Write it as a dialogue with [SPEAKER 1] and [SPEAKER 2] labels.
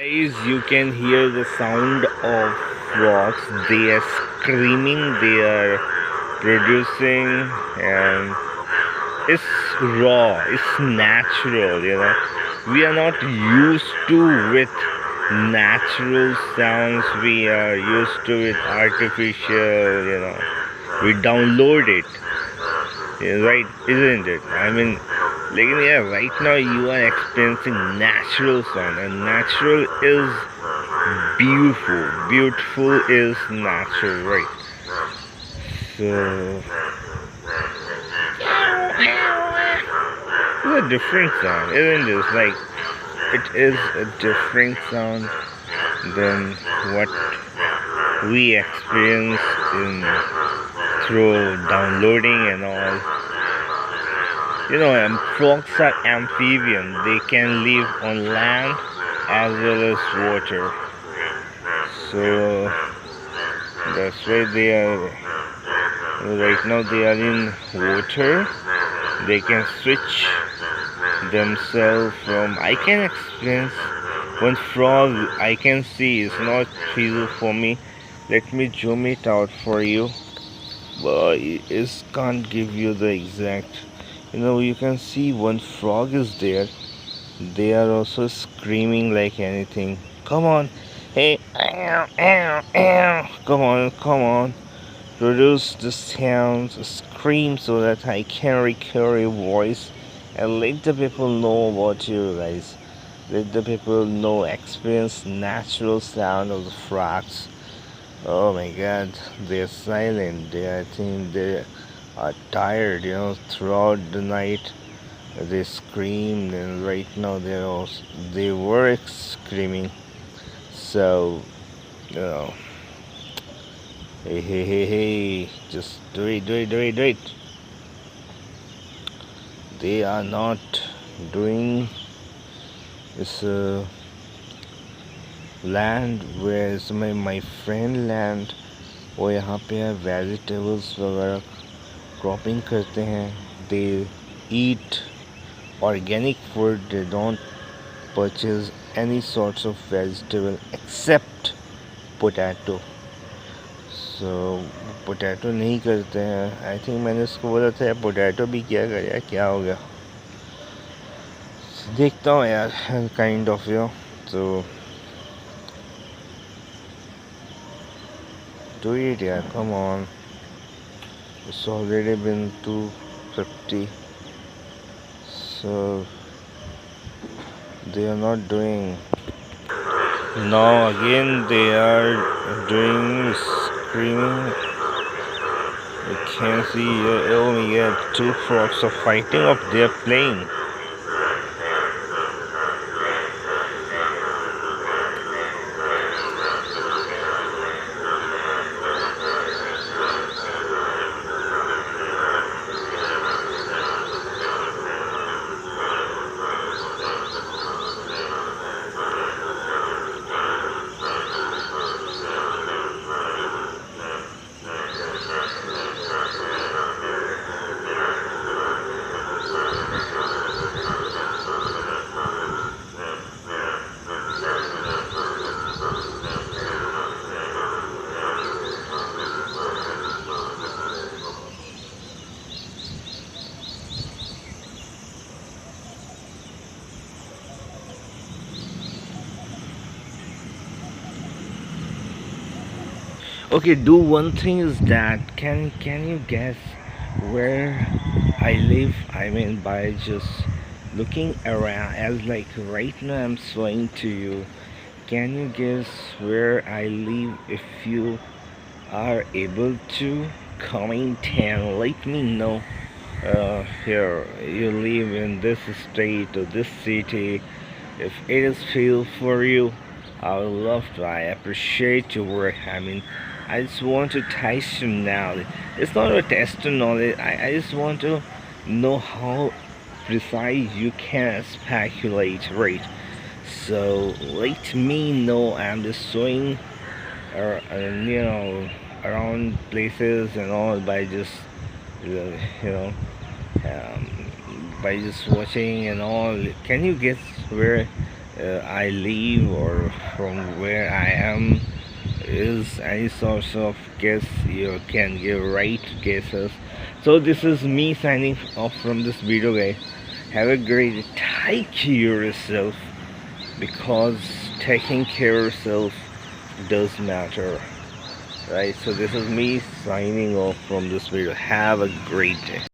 [SPEAKER 1] Guys, you can hear the sound of frogs. They are screaming, they are producing, and it's raw, it's natural. We are not used to with natural sounds, we are used to with artificial. We download it, yeah, right, isn't it? I mean, right now you are experiencing natural sound, and natural is beautiful. Beautiful is natural, right? So it's a different sound, isn't it? It is a different sound than what we experience in through downloading and all. Frogs are amphibian. They can live on land as well as water. So that's why they are right now. They are in water. They can switch themselves from. I can experience one frog. I can see it's not feasible for me. Let me zoom it out for you. But it can't give you the exact. You can see one frog is there. They are also screaming like anything. Come on, hey, ow, ow, ow. Come on. Produce the sounds, scream so that I can record your voice and let the people know about you guys. Let the people know, experience natural sound of the frogs. Oh my god, they're silent. I think they are tired, throughout the night they screamed, and right now they were screaming. So, you know, hey, just do it. They are not doing this land where is my friend land. वो यहाँ पे है vegetables वगैरह cropping करते हैं. They eat organic food. They don't purchase any sorts of vegetable except potato. So potato नहीं करते हैं. I think मैंने उसको बोला था potato भी क्या करे, क्या हो गया देखता हूँ यार. Kind of, so do it, yeah, come on. It's already been 2:50, so they are not doing. Now again they are doing screaming. You can see, oh my god, two frogs are fighting up their plane. Okay, do one thing is that can you guess where I live? I mean, by just looking around, as like right now I'm showing to you. Can you guess where I live? If you are able to comment and let me know. Here you live in this state or this city. If it is feel for you, I would love to. I appreciate your work. I mean, I just want to test your knowledge. It's not a test of knowledge. I just want to know how precise you can speculate, right? So let me know. I'm just showing, around places and all by just, by just watching and all. Can you guess where I live or from where I am is any source of guess. You can give right guesses. So this is me signing off from this video, guys. Have a great day. Take care of yourself, because taking care of yourself does matter, right? So this is me signing off from this video. Have a great day.